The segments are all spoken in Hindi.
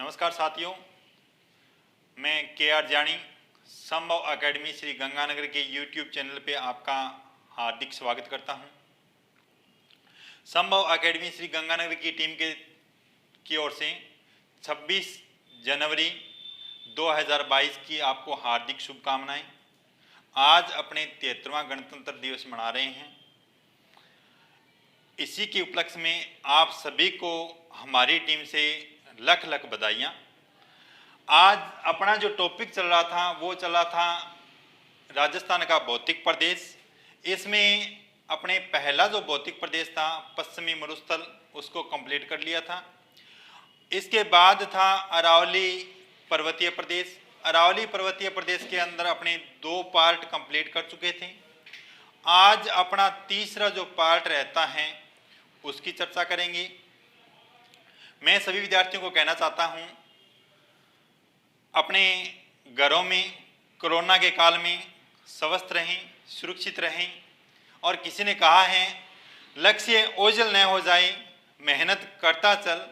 नमस्कार साथियों, मैं के.आर. जानी संभव एकेडमी श्री गंगानगर के यूट्यूब चैनल पे आपका हार्दिक स्वागत करता हूं। संभव एकेडमी श्री गंगानगर की टीम की ओर से 26 जनवरी 2022 की आपको हार्दिक शुभकामनाएं। आज अपने 73वां गणतंत्र दिवस मना रहे हैं। इसी के उपलक्ष्य में आप सभी को हमारी टीम से लख लख बधाइयाँ। आज अपना जो टॉपिक चल रहा था वो चला था राजस्थान का भौतिक प्रदेश। इसमें अपने पहला जो भौतिक प्रदेश था पश्चिमी मरुस्थल, उसको कंप्लीट कर लिया था। इसके बाद था अरावली पर्वतीय प्रदेश। अरावली पर्वतीय प्रदेश के अंदर अपने 2 पार्ट कंप्लीट कर चुके थे। आज अपना तीसरा जो पार्ट रहता है उसकी चर्चा करेंगे। मैं सभी विद्यार्थियों को कहना चाहता हूं, अपने घरों में कोरोना के काल में स्वस्थ रहें, सुरक्षित रहें। और किसी ने कहा है लक्ष्य ओझल न हो जाए, मेहनत करता चल,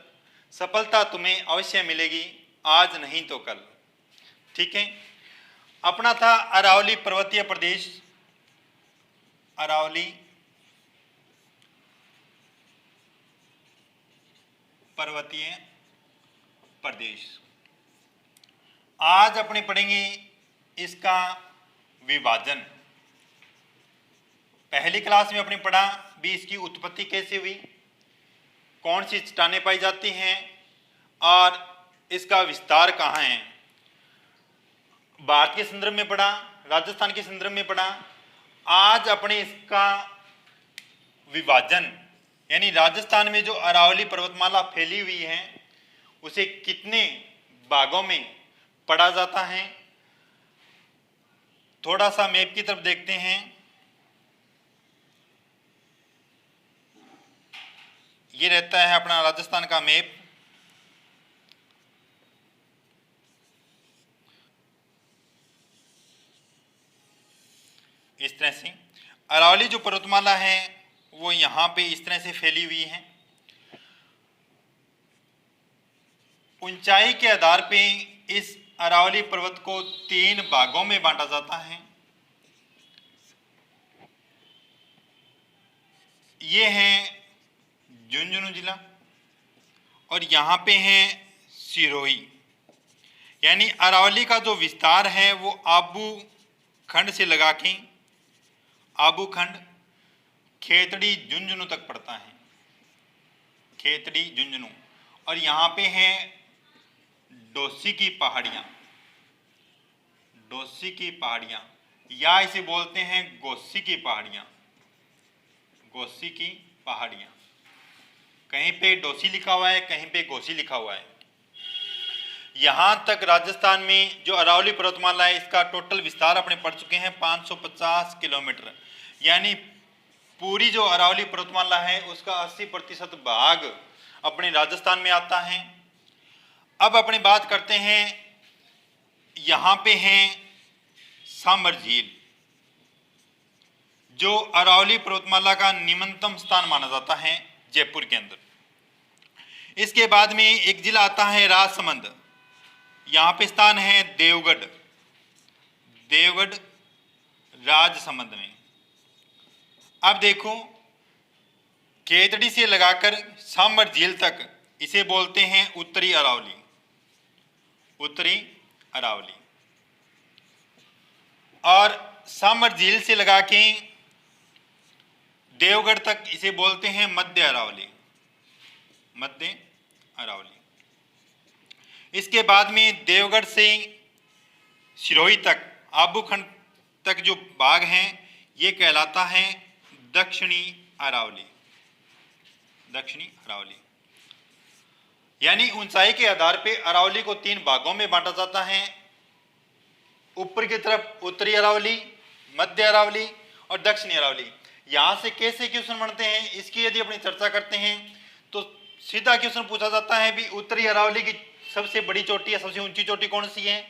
सफलता तुम्हें अवश्य मिलेगी, आज नहीं तो कल। ठीक है, अपना था अरावली पर्वतीय प्रदेश। अरावली पर्वतीय प्रदेश। आज अपने पढ़ेंगे इसका विभाजन। पहली क्लास में अपने पढ़ा भी इसकी उत्पत्ति कैसे हुई, कौन सी चट्टानें पाई जाती हैं और इसका विस्तार कहाँ है। भारत के संदर्भ में पढ़ा, राजस्थान के संदर्भ में पढ़ा। आज अपने इसका विभाजन यानी राजस्थान में जो अरावली पर्वतमाला फैली हुई है उसे कितने भागों में पढ़ा जाता है। थोड़ा सा मैप की तरफ देखते हैं। ये रहता है अपना राजस्थान का मैप। इस तरह से अरावली जो पर्वतमाला है वो यहाँ पे इस तरह से फैली हुई है। ऊंचाई के आधार पे इस अरावली पर्वत को 3 भागों में बांटा जाता है। ये है झुंझुनू जिला और यहाँ पे है सिरोही। यानी अरावली का जो विस्तार है वो आबू खंड से लगा के आबू खंड खेतड़ी झुंझुनू तक पड़ता है। खेतड़ी झुंझुनू। और यहाँ पे है डोसी की पहाड़ियाँ। डोसी की पहाड़ियाँ या इसे बोलते हैं गोसी की पहाड़ियाँ। गोसी की पहाड़ियाँ। कहीं पे डोसी लिखा हुआ है, कहीं पे गोसी लिखा हुआ है। यहाँ तक राजस्थान में जो अरावली पर्वतमाला है इसका टोटल विस्तार अपने पढ़ चुके हैं 550 किलोमीटर। यानी पूरी जो अरावली पर्वतमाला है उसका 80% भाग अपने राजस्थान में आता है। अब अपनी बात करते हैं, यहाँ पे है सांबर झील जो अरावली पर्वतमाला का निम्नतम स्थान माना जाता है जयपुर के अंदर। इसके बाद में एक जिला आता है राजसमंद। यहाँ पे स्थान है देवगढ़। देवगढ़ राजसमंद में। अब देखो, खेतड़ी से लगाकर सांबर झील तक इसे बोलते हैं उत्तरी अरावली। उत्तरी अरावली। और सांबर झील से लगा के देवगढ़ तक इसे बोलते हैं मध्य अरावली। मध्य अरावली। इसके बाद में देवगढ़ से सिरोही तक आबू खंड तक जो भाग हैं ये कहलाता है दक्षिणी अरावली। दक्षिणी अरावली। यानी ऊंचाई के आधार पे अरावली को 3 भागों में बांटा जाता है। ऊपर की तरफ उत्तरी अरावली, मध्य अरावली और दक्षिणी अरावली। यहां से कैसे क्वेश्चन बनते हैं इसकी यदि अपनी चर्चा करते हैं तो सीधा क्वेश्चन पूछा जाता है भी उत्तरी अरावली की सबसे बड़ी चोटी है, सबसे ऊंची चोटी कौन सी है,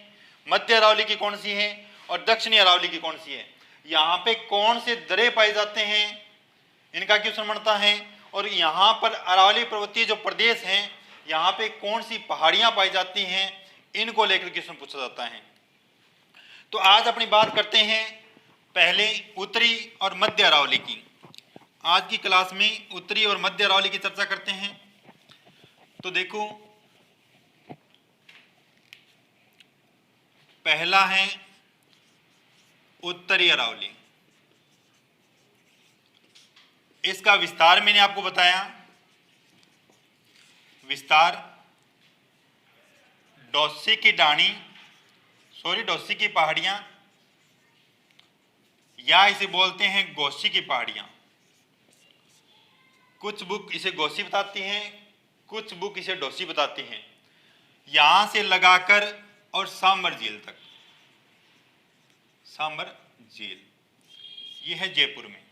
मध्य अरावली की कौन सी है और दक्षिणी अरावली की कौन सी है। यहाँ पे कौन से दरे पाए जाते हैं इनका क्वेश्चन बनता है। और यहाँ पर अरावली पर्वतीय जो प्रदेश हैं यहाँ पे कौन सी पहाड़ियां पाई जाती हैं, इनको लेकर क्वेश्चन पूछा जाता है। तो आज अपनी बात करते हैं पहले उत्तरी और मध्य अरावली की। आज की क्लास में उत्तरी और मध्य अरावली की चर्चा करते हैं। तो देखो, पहला है उत्तरी अरावली। इसका विस्तार मैंने आपको बताया। विस्तार डोसी की डोसी की पहाड़ियां, या इसे बोलते हैं गोसी की पहाड़ियां। कुछ बुक इसे गोसी बताती हैं, कुछ बुक इसे डोसी बताती हैं। यहां से लगाकर और सांबर झील तक, सांबर झील यह है जयपुर में।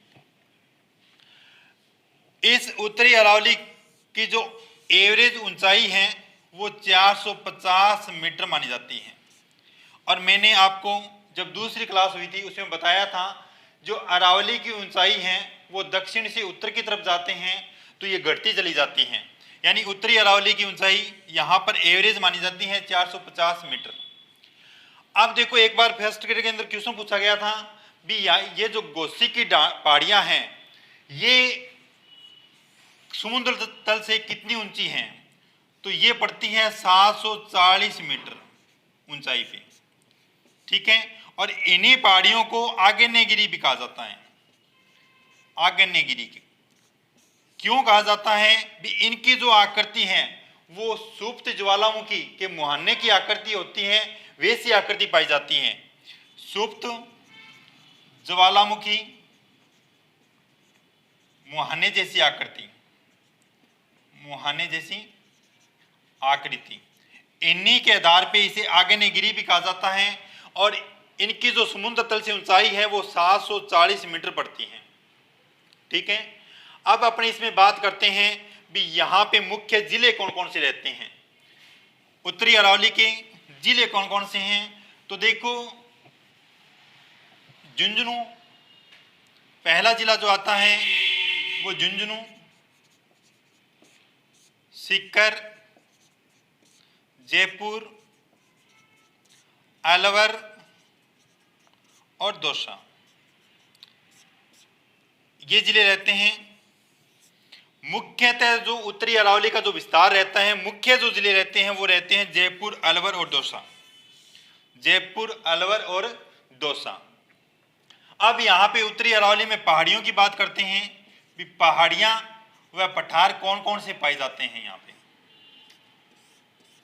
इस उत्तरी अरावली की जो एवरेज ऊंचाई है वो 450 मीटर मानी जाती है। और मैंने आपको जब दूसरी क्लास हुई थी उसमें बताया था, जो अरावली की ऊंचाई है वो दक्षिण से उत्तर की तरफ जाते हैं तो ये घटती चली जाती हैं। यानी उत्तरी अरावली की ऊंचाई यहाँ पर एवरेज मानी जाती है 450 मीटर। अब देखो, एक बार फर्स्ट ग्रेड के अंदर क्वेश्चन पूछा गया था भी ये जो गोसी की पहाड़ियां हैं ये समुद्र तल से कितनी ऊंची हैं, तो ये पड़ती है 740 मीटर ऊंचाई पे। ठीक है, और इन्हीं पहाड़ियों को आग्नेयगिरी भी कहा जाता है। आग्नेयगिरी क्यों कहा जाता है भी, इनकी जो आकृति है वो सुप्त ज्वालामुखी के मुहाने की आकृति होती है, वैसी आकृति पाई जाती है। सुप्त ज्वालामुखी मुहाने जैसी आकृति, मुहाने जैसी आकृति, इन्हीं के आधार पे इसे आग्नेयगिरी भी कहा जाता है। और इनकी जो समुद्र तल से ऊंचाई है वो 740 मीटर पड़ती है। ठीक है, अब अपने इसमें बात करते हैं भी यहाँ पे मुख्य जिले कौन कौन से रहते हैं। उत्तरी अरावली के जिले कौन कौन से हैं, तो देखो, झुंझुनू पहला जिला जो आता है वो झुंझुनू, सीकर, जयपुर, अलवर और दौसा, ये जिले रहते हैं। मुख्यतः जो उत्तरी अरावली का जो विस्तार रहता है, मुख्य जो जिले रहते हैं वो रहते हैं जयपुर, अलवर और दौसा। जयपुर, अलवर और दौसा। अब यहाँ पे उत्तरी अरावली में पहाड़ियों की बात करते हैं भी, पहाड़ियां व पठार कौन कौन से पाए जाते हैं यहाँ पे।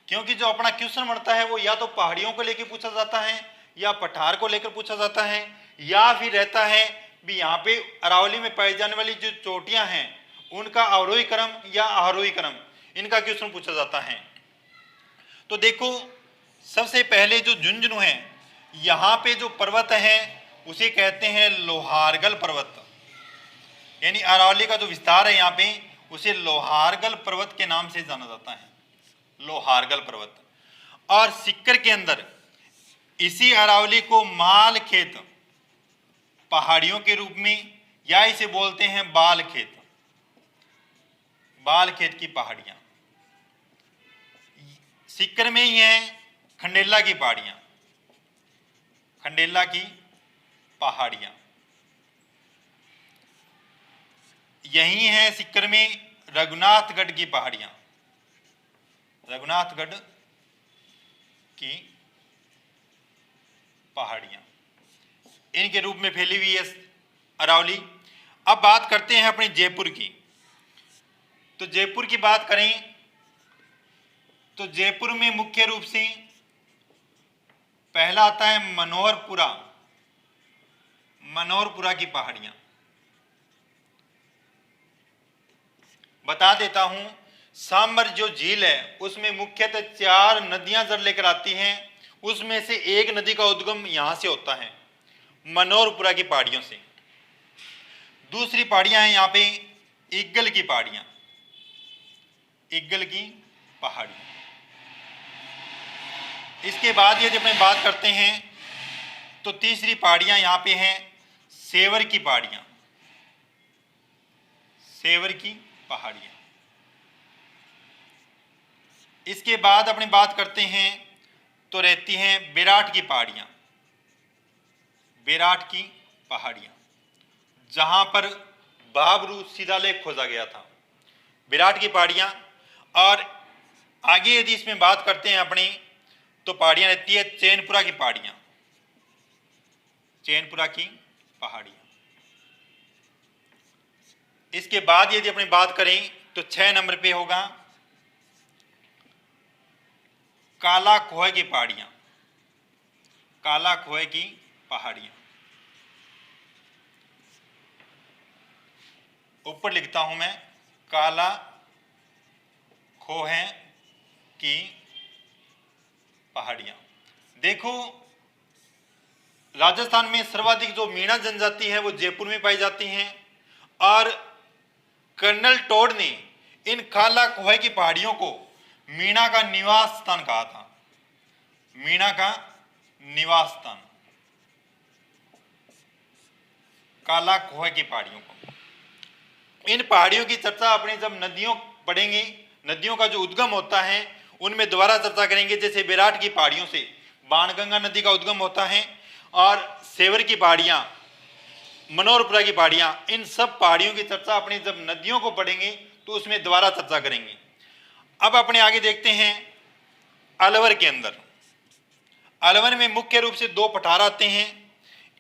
क्योंकि जो अपना क्वेश्चन बनता है वो या तो पहाड़ियों को लेकर पूछा जाता है, या पठार को लेकर पूछा जाता है, या फिर रहता है भी यहाँ पे अरावली में पाई जाने वाली जो चोटियां हैं उनका अवरोही क्रम या आरोही क्रम, इनका क्वेश्चन पूछा जाता है। तो देखो, सबसे पहले जो झुंझुनू है, यहाँ पे जो पर्वत है उसे कहते हैं लोहारगल पर्वत। यानी अरावली का जो विस्तार है यहाँ पे उसे लोहारगल पर्वत के नाम से जाना जाता है, लोहारगल पर्वत। और सीकर के अंदर इसी अरावली को माल खेत पहाड़ियों के रूप में, या इसे बोलते हैं बाल खेत, बाल खेत की पहाड़ियां। सीकर में ही है खंडेला की पहाड़ियां, खंडेला की पहाड़ियां। यही है सीकर में रघुनाथगढ़ की पहाड़ियां, रघुनाथगढ़ की पहाड़ियां, इनके रूप में फैली हुई है अरावली। अब बात करते हैं अपने जयपुर की। तो जयपुर की बात करें तो जयपुर में मुख्य रूप से पहला आता है मनोहरपुरा, मनोहरपुरा की पहाड़ियां। बता देता हूं, सांबर जो झील है उसमें मुख्यतः 4 नदियां जल लेकर आती हैं, उसमें से एक नदी का उद्गम यहां से होता है, मनोहरपुरा की पहाड़ियों से। दूसरी पहाड़ियां हैं यहाँ पे इग्गल की पहाड़ियां, इग्गल की पहाड़ियां। इसके बाद यदि अपने बात करते हैं तो तीसरी पहाड़ियां यहाँ पे हैं सेवर की पहाड़ियां, सेवर की पहाड़ियां। इसके बाद अपनी बात करते हैं तो रहती हैं बेराट की पहाड़ियाँ। बेराट की पहाड़ियाँ जहाँ पर बाबरू शिलालेख खोजा गया था, बेराट की पहाड़ियाँ। और आगे यदि इसमें बात करते हैं अपनी तो पहाड़ियाँ रहती है चैनपुरा की पहाड़ियाँ। चैनपुरा की पहाड़ियाँ। इसके बाद यदि अपनी बात करें तो 6 नंबर पे होगा काला खोह की पहाड़ियाँ। काला खोह की पहाड़ियाँ। ऊपर लिखता हूं मैं काला खोह की पहाड़ियाँ। देखो, राजस्थान में सर्वाधिक जो मीणा जनजाति है वो जयपुर में पाई जाती हैं और कर्नल टोड ने इन काला खोह की पहाड़ियों को मीणा का निवास स्थान कहा था। मीणा का निवास स्थान, काला खोह की पहाड़ियों को। इन पहाड़ियों की चर्चा अपने जब नदियों पढ़ेंगे, नदियों का जो उद्गम होता है उनमें दोबारा चर्चा करेंगे। जैसे बेराट की पहाड़ियों से बाणगंगा नदी का उद्गम होता है और सेवर की पहाड़ियां, मनोहरपुरा की पहाड़ियां, इन सब पहाड़ियों की चर्चा अपनी जब नदियों को पढ़ेंगे तो उसमें दोबारा चर्चा करेंगे। अब अपने आगे देखते हैं अलवर के अंदर। अलवर में मुख्य रूप से 2 पठार आते हैं।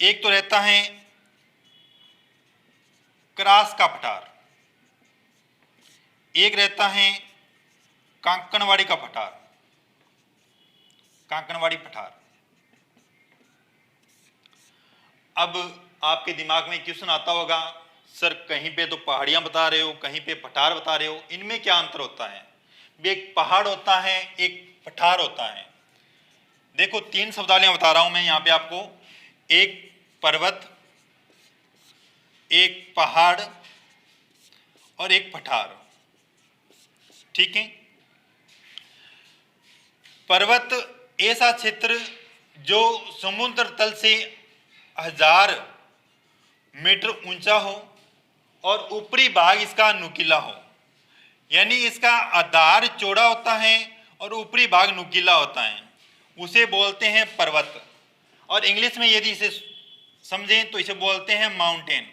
एक तो रहता है क्रास का पठार, एक रहता है कांकणवाड़ी का पठार। कांकणवाड़ी पठार। अब आपके दिमाग में क्वेश्चन आता होगा, सर कहीं पे तो पहाड़ियां बता रहे हो, कहीं पे पठार बता रहे हो, इनमें क्या अंतर होता है? एक पहाड़ होता है, एक पठार होता है। देखो 3 शब्दावलियां बता रहा हूं मैं यहां पे आपको। एक पर्वत, एक पहाड़ और एक पठार। ठीक है। पर्वत ऐसा क्षेत्र जो समुद्र तल से 1000 मीटर ऊंचा हो और ऊपरी भाग इसका नुकीला हो, यानी इसका आधार चौड़ा होता है और ऊपरी भाग नुकीला होता है, उसे बोलते हैं पर्वत। और इंग्लिश में यदि इसे समझें तो इसे बोलते हैं माउंटेन।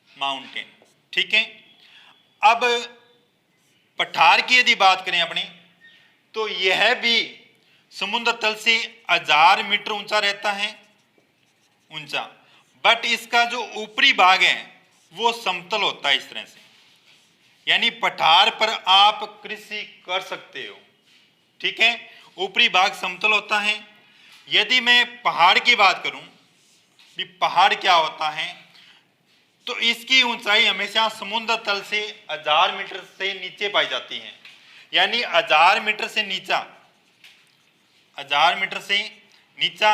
माउंटेन। ठीक है। अब पठार की यदि बात करें अपने तो यह भी समुद्र तल से 1000 मीटर ऊंचा रहता है, ऊंचा, बट इसका जो ऊपरी भाग है वो समतल होता है इस तरह से, यानी पठार पर आप कृषि कर सकते हो। ठीक है। ऊपरी भाग समतल होता है। यदि मैं पहाड़ की बात करूं कि पहाड़ क्या होता है, तो इसकी ऊंचाई हमेशा समुद्र तल से 1000 मीटर से नीचे पाई जाती है, यानी 1000 मीटर से नीचा, 1000 मीटर से नीचा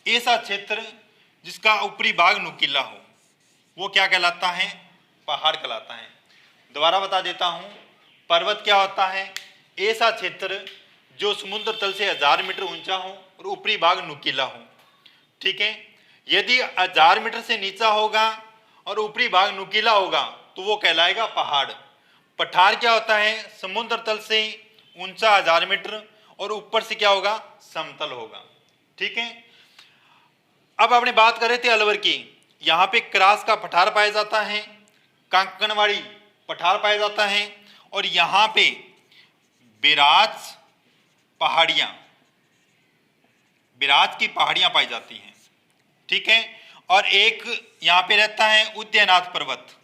ऐसा क्षेत्र जिसका ऊपरी भाग नुकीला हो वो क्या कहलाता है? पहाड़ कहलाता है। दोबारा बता देता हूं, पर्वत क्या होता है? ऐसा क्षेत्र जो समुद्र तल से 1000 मीटर ऊंचा हो और ऊपरी भाग नुकीला हो। ठीक है। यदि 1000 मीटर से नीचा होगा और ऊपरी भाग नुकीला होगा तो वो कहलाएगा पहाड़। पठार क्या होता है? समुद्र तल से ऊंचा 1000 मीटर और ऊपर से क्या होगा? समतल होगा। ठीक है। अब आपने बात कर रहे थे अलवर की, यहां पे क्रास का पठार पाया जाता है, कांकणवाड़ी पठार पाया जाता है और यहां पे बेराज पहाड़ियां, बेराज की पहाड़ियां पाई जाती हैं। ठीक है। और एक यहां पे रहता है उदयनाथ पर्वत।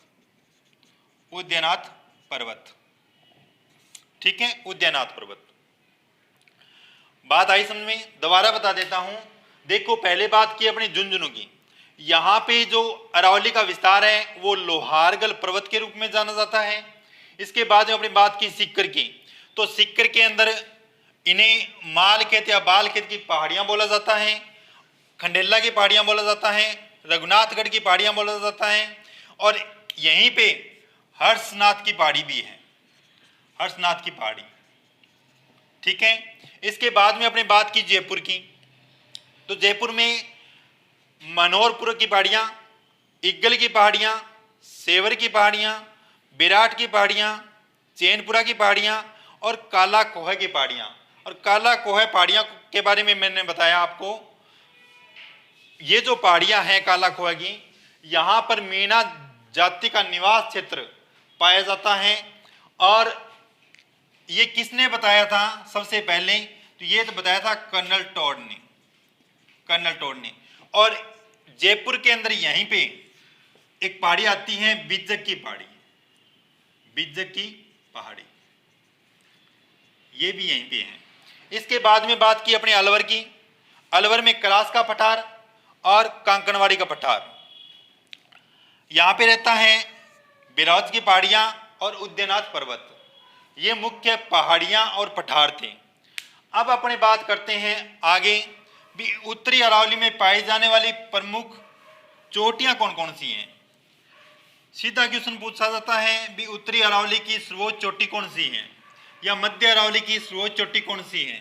उदयनाथ पर्वत। ठीक है। उदयनाथ पर्वत। बात आई समझ में? दोबारा बता देता हूं। देखो, पहले बात की अपनी झुंझुनू की, यहां पे जो अरावली का विस्तार है वो लोहारगल पर्वत के रूप में जाना जाता है। इसके बाद में अपनी बात की सीकर की, तो सीकर के अंदर इन्हें मालखेत या बालखेत की पहाड़ियां बोला जाता है, खंडेला की पहाड़ियां बोला जाता है, रघुनाथगढ़ की पहाड़ियां बोला जाता है और यहीं पे हर्षनाथ की पहाड़ी भी है, हर्षनाथ की पहाड़ी। ठीक है। इसके बाद में अपनी बात की जयपुर की, तो जयपुर में मनोहरपुर की पहाड़ियां, इग्गल की पहाड़ियां, सेवर की पहाड़ियां, बेराट की पहाड़ियां, चैनपुरा की पहाड़ियां और काला कोह की पहाड़ियाँ। और काला कोह पहाड़ियाँ के बारे में मैंने बताया आपको, ये जो पहाड़ियाँ हैं काला कोह की, यहाँ पर मीना जाति का निवास क्षेत्र पाया जाता है। और ये किसने बताया था सबसे पहले? तो ये तो बताया था कर्नल टॉड ने, कर्नल टॉड ने। और जयपुर के अंदर यहीं पे एक पहाड़ी आती है बिज्जक की पहाड़ी, बिज्जक की पहाड़ी, ये भी यहीं पे है। इसके बाद में बात की अपने अलवर की। अलवर में करास का पठार और कांकणवाड़ी का पठार, यहाँ पे रहता है बिरौज की पहाड़ियाँ और उद्यनाथ पर्वत, ये मुख्य पहाड़ियाँ और पठार थे। अब अपने बात करते हैं आगे भी उत्तरी अरावली में पाई जाने वाली प्रमुख चोटियाँ कौन कौन सी हैं। सीधा क्वेश्चन पूछा जाता है भी उत्तरी अरावली की सर्वोच्च चोटी कौन सी है, या मध्य अरावली की सर्वोच्च चोटी कौन सी है।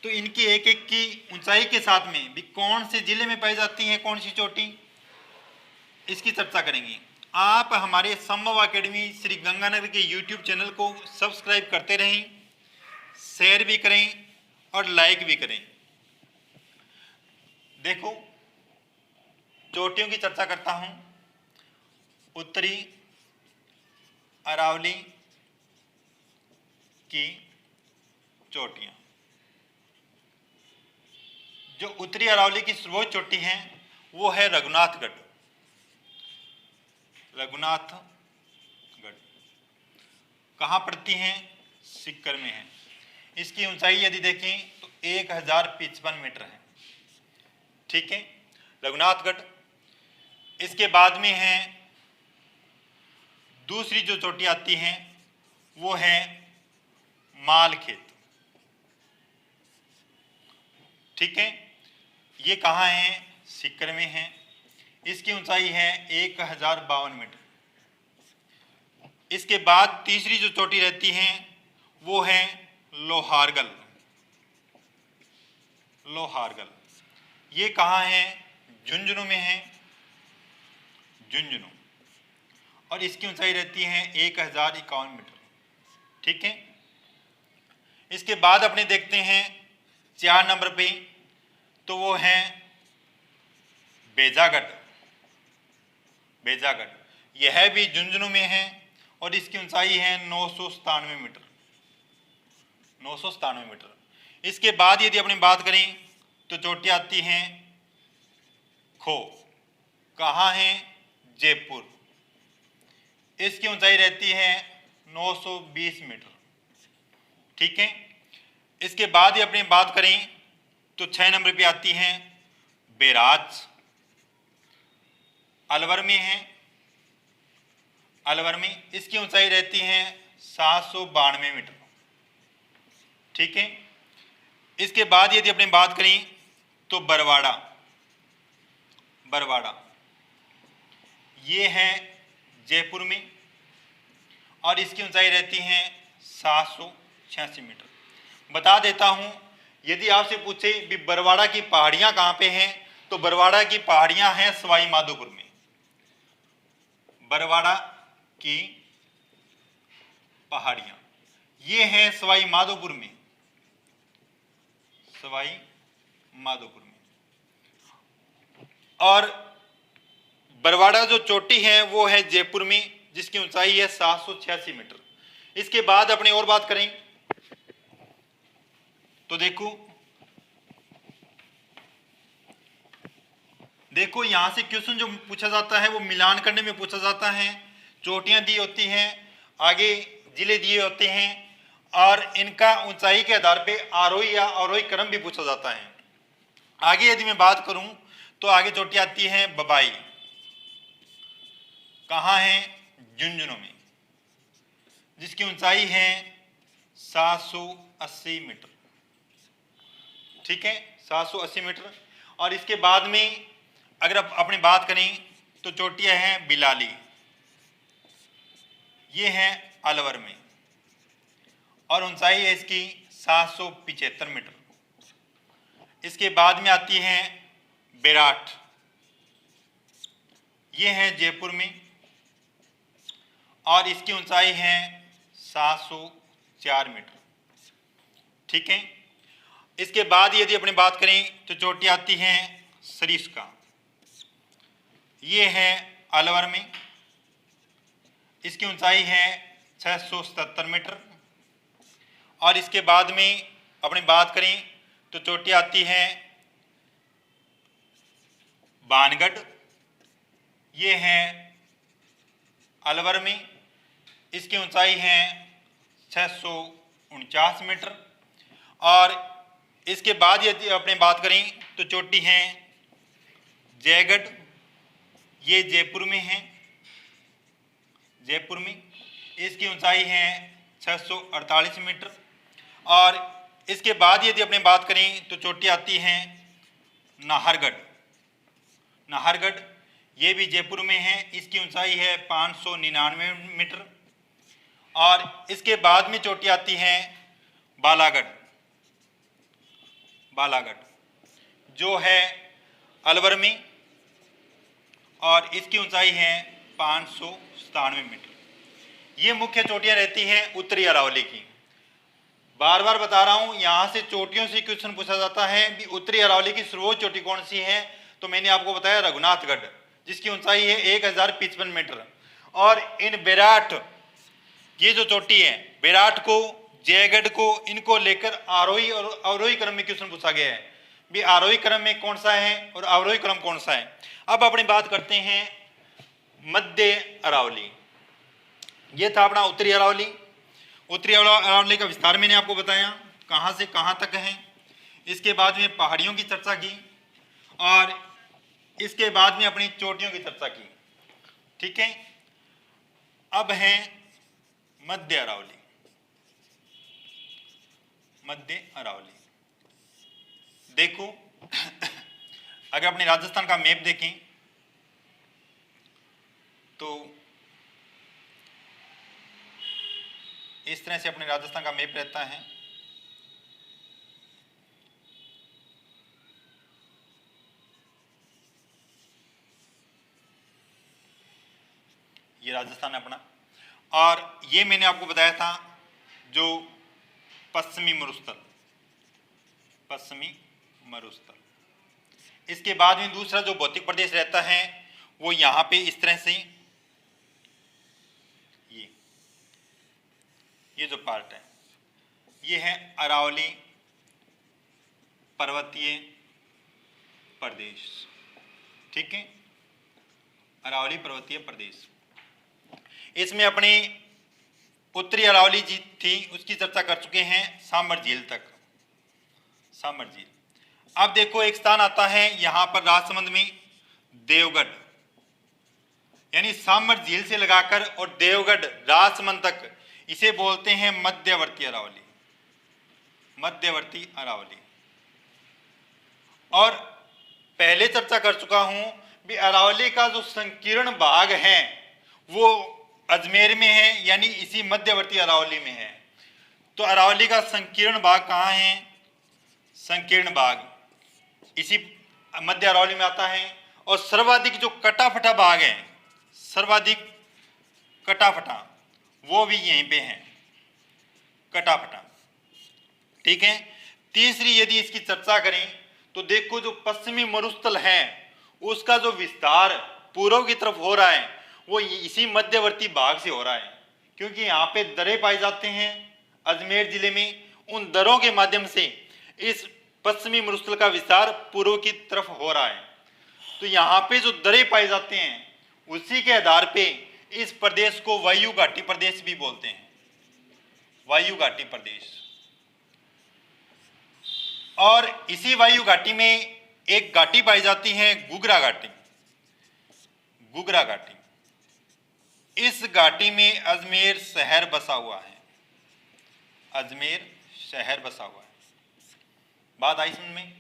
तो इनकी एक एक की ऊंचाई के साथ में भी कौन से जिले में पाई जाती है कौन सी चोटी, इसकी चर्चा करेंगे। आप हमारे संभव अकेडमी श्री गंगानगर के यूट्यूब चैनल को सब्सक्राइब करते रहें, शेयर भी करें और लाइक भी करें। देखो चोटियों की चर्चा करता हूं। उत्तरी अरावली की चोटियां, जो उत्तरी अरावली की सर्वोच्च चोटी है वो है रघुनाथगढ़, रघुनाथगढ़ कहाँ पड़ती है? सीकर में है। इसकी ऊंचाई यदि देखें तो 1055 मीटर है, ठीक है, रघुनाथगढ़। इसके बाद में है दूसरी जो चोटी आती है वो है मालखेत, ठीक है, ये कहाँ है? सीकर में है। इसकी ऊंचाई है 1052 मीटर। इसके बाद तीसरी जो चोटी रहती है वो है लोहारगल, लोहारगल ये कहाँ है? झुंझुनू में है, झुंझुनू, और इसकी ऊंचाई रहती है 1051 मीटर, ठीक है। इसके बाद अपने देखते हैं 4 नंबर पे, तो वो है बेजागढ़, बेजागढ़ यह भी झुंझुनू में है और इसकी ऊंचाई है 997 मीटर, 997 मीटर। इसके बाद यदि अपनी बात करें तो चोटी आती हैं खो, कहाँ है? जयपुर, इसकी ऊंचाई रहती है 920 मीटर, ठीक है। इसके बाद ही अपनी बात करें तो 6 नंबर पे आती हैं बैराज, अलवर में है, अलवर में इसकी ऊंचाई रहती है 792 मीटर, ठीक है। इसके बाद यदि अपनी बात करें तो बरवाड़ा, बरवाड़ा ये है जयपुर में और इसकी ऊंचाई रहती है 786 मीटर। बता देता हूं, यदि आपसे पूछे भी बरवाड़ा की पहाड़ियां कहां पे हैं, तो बरवाड़ा की पहाड़ियां हैं सवाई माधोपुर में, बरवाड़ा की पहाड़ियां ये हैं सवाई माधोपुर में, सवाई माधोपुर में। और बरवाड़ा जो चोटी है वो है जयपुर में, जिसकी ऊंचाई है 786 मीटर। इसके बाद अपने और बात करें तो देखो यहां से क्वेश्चन जो पूछा जाता है वो मिलान करने में पूछा जाता है। चोटियां दी होती हैं, आगे जिले दिए होते हैं और इनका ऊंचाई के आधार पे आरोही या अवरोही क्रम भी पूछा जाता है। आगे यदि मैं बात करूं तो आगे चोटी आती है बबाई, कहाँ है? झुंझुनू में, जिसकी ऊंचाई है 780 मीटर, ठीक है, 780 मीटर। और इसके बाद में अगर अपनी बात करें तो चोटियां हैं बिलाली, ये है अलवर में और ऊंचाई है इसकी 775 मीटर। इसके बाद में आती है बेराट, ये है जयपुर में और इसकी ऊंचाई है 4 मीटर। ठीक है, इसके बाद यदि अपनी बात करें तो चोटी आती है सरिस्का, ये है अलवर में, इसकी ऊंचाई है 677 मीटर। और इसके बाद में अपनी बात करें तो चोटी आती है बानगढ़, ये है अलवर में, इसकी ऊंचाई है 649 मीटर। और इसके बाद यदि अपने बात करें तो चोटी है जयगढ़, ये जयपुर में है, जयपुर में, इसकी ऊंचाई है 648 मीटर। और इसके बाद यदि अपने बात करें तो चोटी आती है नाहरगढ़, नाहरगढ़ ये भी जयपुर में है, इसकी ऊंचाई है 599 मीटर। और इसके बाद में चोटी आती है बालागढ़, बालागढ़ जो है अलवर में, और इसकी ऊंचाई है 597 मीटर। ये मुख्य चोटियां रहती हैं उत्तरी अरावली की। बार बार बता रहा हूं, यहां से चोटियों से क्वेश्चन पूछा जाता है कि उत्तरी अरावली की सर्वोच्च चोटी कौन सी है, तो मैंने आपको बताया रघुनाथगढ़, जिसकी ऊंचाई है 1055 मीटर। और इन बेराट, ये जो चोटी है बेराट को, जयगढ़ को, इनको लेकर आरोही और अवरोही क्रम में क्वेश्चन पूछा गया है भी आरोही क्रम में कौन सा है और अवरोही क्रम कौन सा है। अब अपनी बात करते हैं मध्य अरावली। ये था अपना उत्तरी अरावली। उत्तरी अरावली का विस्तार मैंने आपको बताया कहाँ से कहाँ तक है। इसके बाद में पहाड़ियों की चर्चा की और इसके बाद में अपनी चोटियों की चर्चा की। ठीक है, अब है मध्य अरावली। मध्य अरावली देखो, अगर अपने राजस्थान का मैप देखें तो इस तरह से अपने राजस्थान का मैप रहता है। ये राजस्थान है अपना, और ये मैंने आपको बताया था जो पश्चिमी मरुस्थल, पश्चिमी मरुस्थल। इसके बाद में दूसरा जो भौतिक प्रदेश रहता है वो यहाँ पे इस तरह से, ये जो पार्ट है ये है अरावली पर्वतीय प्रदेश। ठीक है, अरावली पर्वतीय प्रदेश। इसमें अपनी उत्तरी अरावली जी थी, उसकी चर्चा कर चुके हैं सांबर झील तक, सांबर झील। अब देखो एक स्थान आता है यहां पर राजसमंद में, देवगढ़, यानी सांबर झील से लगाकर और देवगढ़ राजसमंद तक, इसे बोलते हैं मध्यवर्ती अरावली, मध्यवर्ती अरावली। और पहले चर्चा कर चुका हूं भी अरावली का जो संकीर्ण भाग है वो अजमेर में है, यानी इसी मध्यवर्ती अरावली में है। तो अरावली का संकीर्ण भाग कहाँ है? संकीर्ण भाग इसी मध्य अरावली में आता है। और सर्वाधिक जो कटाफटा भाग है, सर्वाधिक कटाफटा, वो भी यहीं पे है, कटाफटा। ठीक है, तीसरी यदि इसकी चर्चा करें तो देखो जो पश्चिमी मरुस्थल है उसका जो विस्तार पूर्व की तरफ हो रहा है वो इसी मध्यवर्ती भाग से हो रहा है, क्योंकि यहाँ पे दरें पाए जाते हैं अजमेर जिले में। उन दरों के माध्यम से इस पश्चिमी मरुस्थल का विस्तार पूर्व की तरफ हो रहा है। तो यहाँ पे जो दरें पाए जाते हैं उसी के आधार पे इस प्रदेश को वायु घाटी प्रदेश भी बोलते हैं, वायु घाटी प्रदेश। और इसी वायु घाटी में एक घाटी पाई जाती है गुगरा घाटी, गुगरा घाटी। इस घाटी में अजमेर शहर बसा हुआ है, अजमेर शहर बसा हुआ है। बात आई समझ में?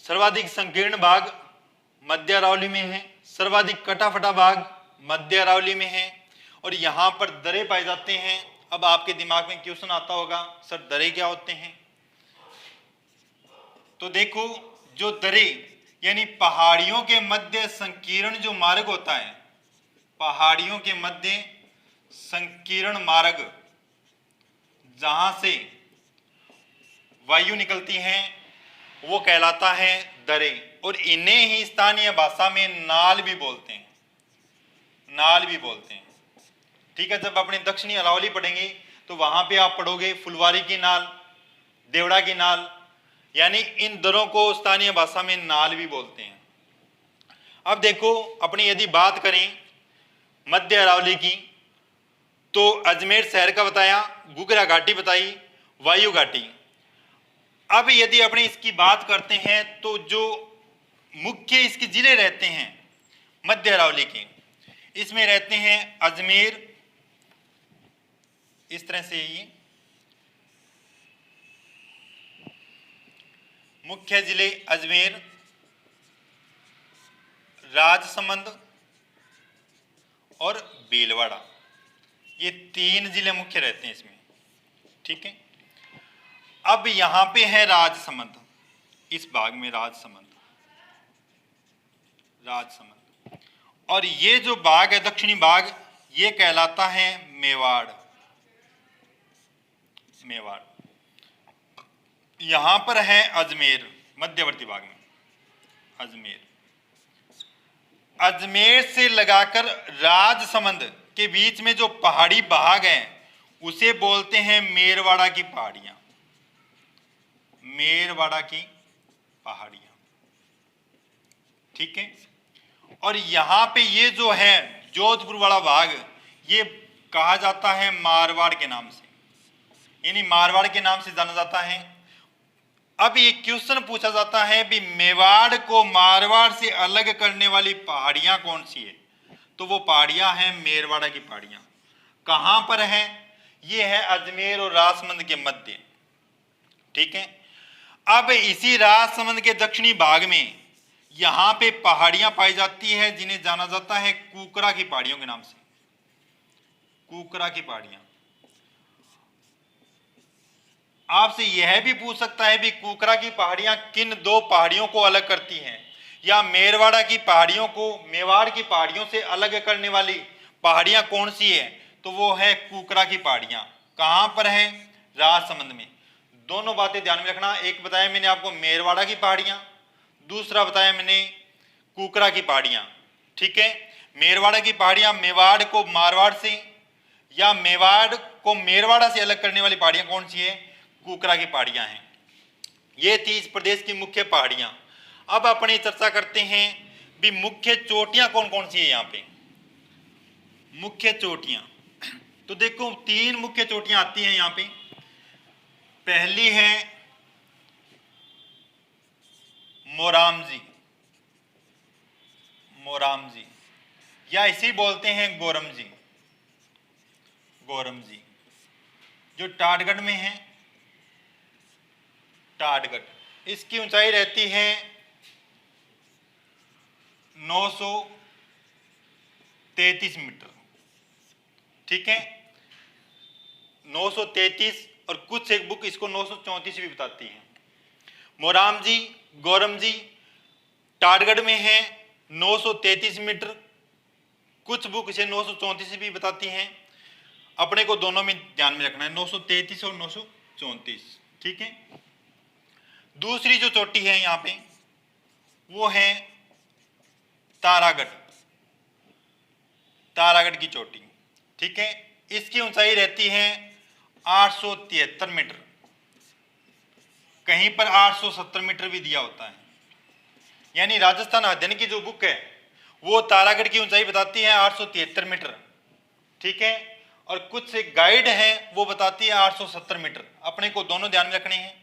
सर्वाधिक संकीर्ण भाग मध्य अरावली में है, सर्वाधिक कटाफटा भाग मध्य अरावली में है, और यहां पर दरे पाए जाते हैं। अब आपके दिमाग में क्वेश्चन आता होगा, सर दरे क्या होते हैं? तो देखो, जो दरे यानी पहाड़ियों के मध्य संकीर्ण जो मार्ग होता है, पहाड़ियों के मध्य संकीर्ण मार्ग जहां से वायु निकलती हैं वो कहलाता है दरे, और इन्हें ही स्थानीय भाषा में नाल भी बोलते हैं, नाल भी बोलते हैं। ठीक है, जब अपने दक्षिणी अरावली पढ़ेंगे तो वहां पे आप पढ़ोगे फुलवारी की नाल, देवड़ा की नाल, यानी इन दरों को स्थानीय भाषा में नाल भी बोलते हैं। अब देखो अपनी यदि बात करें मध्य अरावली की, तो अजमेर शहर का बताया, गुगरा घाटी बताई, वायु घाटी। अब यदि अपने इसकी बात करते हैं तो जो मुख्य इसके जिले रहते हैं मध्य अरावली के, इसमें रहते हैं अजमेर, इस तरह से ये मुख्य जिले अजमेर, राजसमंद और भीलवाड़ा, ये 3 जिले मुख्य रहते हैं इसमें। ठीक है, अब यहां पे है राजसमंद, इस भाग में राजसमंद, राजसमंद, और ये जो भाग है दक्षिणी भाग, ये कहलाता है मेवाड़, मेवाड़। यहां पर है अजमेर, मध्यवर्ती भाग में अजमेर। अजमेर से लगाकर राजसमंद के बीच में जो पहाड़ी भाग है उसे बोलते हैं मेरवाड़ा की पहाड़ियां, मेरवाड़ा की पहाड़ियां। ठीक है, और यहां पे ये जो है जोधपुर वाला भाग, ये कहा जाता है मारवाड़ के नाम से, यानी मारवाड़ के नाम से जाना जाता है। अब ये क्वेश्चन पूछा जाता है भी मेवाड़ को मारवाड़ से अलग करने वाली पहाड़ियां कौन सी है, तो वो पहाड़ियां हैं मेरवाड़ा की पहाड़ियां। कहां पर है, ये है अजमेर और राजसमंद के मध्य। ठीक है, अब इसी राजसमंद के दक्षिणी भाग में यहां पे पहाड़ियां पाई जाती है जिन्हें जाना जाता है कुकरा की पहाड़ियों के नाम से, कुकरा की पहाड़ियां। आपसे यह भी पूछ सकता है भी कुकरा की पहाड़ियां किन 2 पहाड़ियों को अलग करती हैं, या मेरवाड़ा की पहाड़ियों को मेवाड़ की पहाड़ियों से अलग करने वाली पहाड़ियां कौन सी है, तो वो है कुकरा की पहाड़ियां। कहां पर है, राजसमंद में। दोनों बातें ध्यान में रखना, एक बताया मैंने आपको मेरवाड़ा की पहाड़ियां, दूसरा बताया मैंने कुकरा की पहाड़ियां। ठीक है, मेरवाड़ा की पहाड़ियां मेवाड़ को मारवाड़ से या मेवाड़ को मेरवाड़ा से अलग करने वाली पहाड़ियां कौन सी है, कुकरा की पहाड़ियां हैं। ये थी इस प्रदेश की मुख्य पहाड़ियां। अब अपनी चर्चा करते हैं भी मुख्य चोटियां कौन कौन सी है यहाँ पे, मुख्य चोटियां। तो देखो 3 मुख्य चोटियां आती हैं यहाँ पे। पहली है मोरामजी, मोरामजी, या इसी बोलते हैं गोरमजी, गोरमजी, जो टाटगढ़ में है, टाटगढ़। इसकी ऊंचाई रहती है 933 मीटर। ठीक है, 933, और कुछ एक बुक इसको 934 भी बताती है। मोरामजी, गोरमजी टाटगढ़ में है 933 मीटर, कुछ बुक इसे 934 भी बताती हैं। अपने को दोनों में ध्यान में रखना है, 933 और 934। ठीक है, दूसरी जो चोटी है यहाँ पे वो है तारागढ़, तारागढ़ की चोटी। ठीक है, इसकी ऊंचाई रहती है 873 मीटर, कहीं पर 870 मीटर भी दिया होता है। यानी राजस्थान अध्ययन की जो बुक है वो तारागढ़ की ऊंचाई बताती है 873 मीटर। ठीक है, और कुछ एक गाइड है वो बताती है 870 मीटर। अपने को दोनों ध्यान में रखने हैं।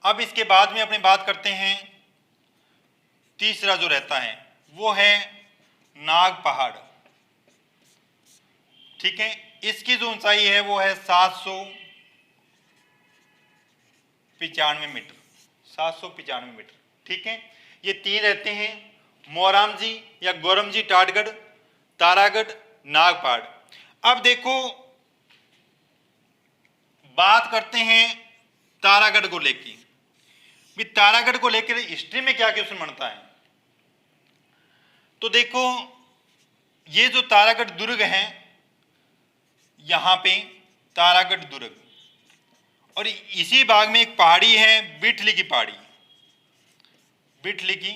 अब इसके बाद में अपने बात करते हैं, तीसरा जो रहता है वो है नाग पहाड़। ठीक है, इसकी जो ऊंचाई है वो है 795 मीटर, 795 मीटर। ठीक है, ये 3 रहते हैं, मोरामजी या गोरमजी टाटगढ़, तारागढ़, नाग पहाड़। अब देखो बात करते हैं तारागढ़ को लेकर, भी तारागढ़ को लेकर हिस्ट्री में क्या क्वेश्चन बनता है। तो देखो ये जो तारागढ़ दुर्ग है, यहां पे तारागढ़ दुर्ग, और इसी भाग में एक पहाड़ी है बिठली की पहाड़ी, बिठली की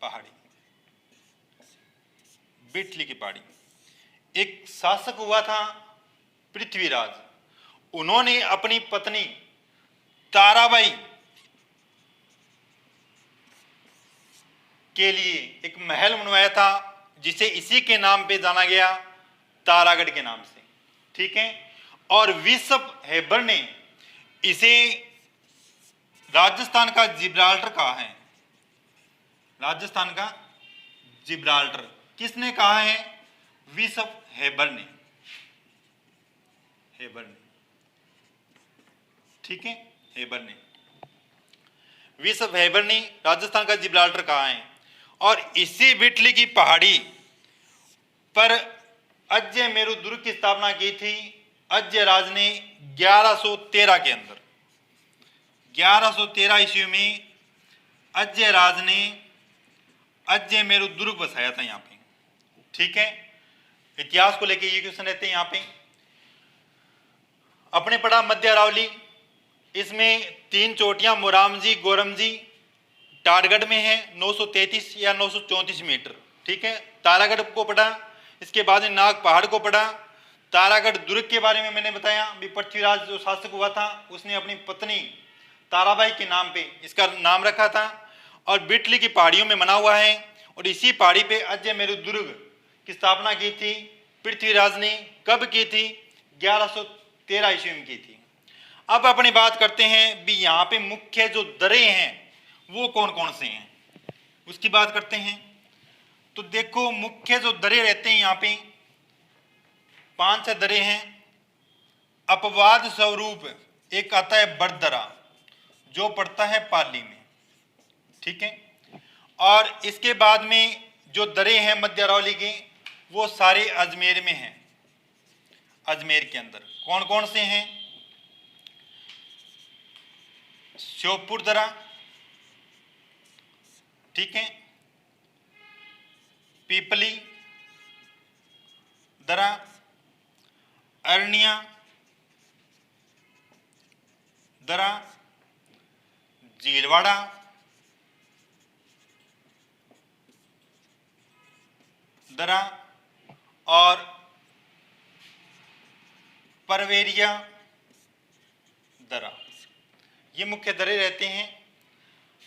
पहाड़ी, बिठली की पहाड़ी। एक शासक हुआ था पृथ्वीराज, उन्होंने अपनी पत्नी ताराबाई के लिए एक महल बनवाया था, जिसे इसी के नाम पे जाना गया, तारागढ़ के नाम से, ठीक है। और बिशप हेबर ने इसे राजस्थान का जिब्राल्टर कहा है, राजस्थान का जिब्राल्टर। किसने कहा है? बिशप हेबर ने, हेबर ने, ठीक है, हेबर ने, बिशप हेबर ने राजस्थान का जिब्राल्टर कहा है। और इसी बिठली की पहाड़ी पर अजय मेरु दुर्ग की स्थापना की थी अजय राज ने 1113 के अंदर। 1113 ईस्वी में अजय राज ने अजय मेरु दुर्ग बसाया था यहाँ पे, ठीक है। इतिहास को लेके ये क्वेश्चन रहते हैं यहाँ पे। अपने पढ़ा मध्य अरावली, इसमें 3 चोटियां मोरामजी, गोरमजी, टाटगढ़ में है 933 या 934 मीटर, ठीक है। तारागढ़ को पढ़ा, इसके बाद नाग पहाड़ को पढ़ा। तारागढ़ दुर्ग के बारे में मैंने बताया, भी पृथ्वीराज जो शासक हुआ था उसने अपनी पत्नी ताराबाई के नाम पे इसका नाम रखा था। और बिठली की पहाड़ियों में बना हुआ है, और इसी पहाड़ी पे अजय मेरु दुर्ग की स्थापना की थी पृथ्वीराज ने। कब की थी? 1113 ईस्वी में की थी। अब अपनी बात करते हैं भी यहाँ पे मुख्य जो दरे हैं वो कौन कौन से हैं, उसकी बात करते हैं। तो देखो, मुख्य जो दरे रहते हैं यहाँ पे 5 दरे हैं। अपवाद स्वरूप एक आता है बड़दरा, जो पड़ता है पाली में, ठीक है। और इसके बाद में जो दरे हैं मध्य अरावली के, वो सारे अजमेर में हैं। अजमेर के अंदर कौन कौन से हैं? श्योपुर दरा, ठीक है, पीपली दरा, अरनिया दरा, जीलवाड़ा, दरा और परवेरिया दरा। ये मुख्य दरे रहते हैं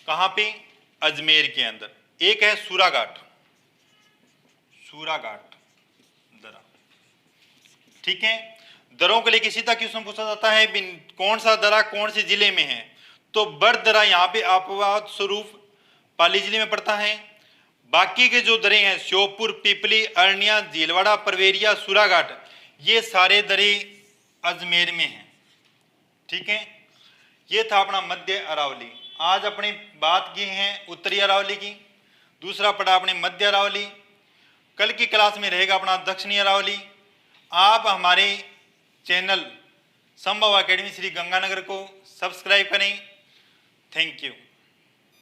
कहाँ पे? अजमेर के अंदर। एक है सूराघाट, सूराघाट दरा, ठीक है। दरों को लेकर सीधा क्वेश्चन पूछा जाता है कौन सा दरा कौन से जिले में है? तो बड़ दरा यहाँ पे अपवाद स्वरूप पाली जिले में पड़ता है। बाकी के जो दरे हैं श्योपुर, पीपली, अरनिया, झीलवाड़ा, परवेरिया, सूराघाट, ये सारे दरे अजमेर में हैं, ठीक है। ये था अपना मध्य अरावली। आज अपनी बात की है उत्तरी अरावली की, दूसरा पढ़ा अपने मध्य अरावली। कल की क्लास में रहेगा अपना दक्षिणी अरावली। आप हमारे चैनल संभव एकेडमी श्री गंगानगर को सब्सक्राइब करें। Thank you.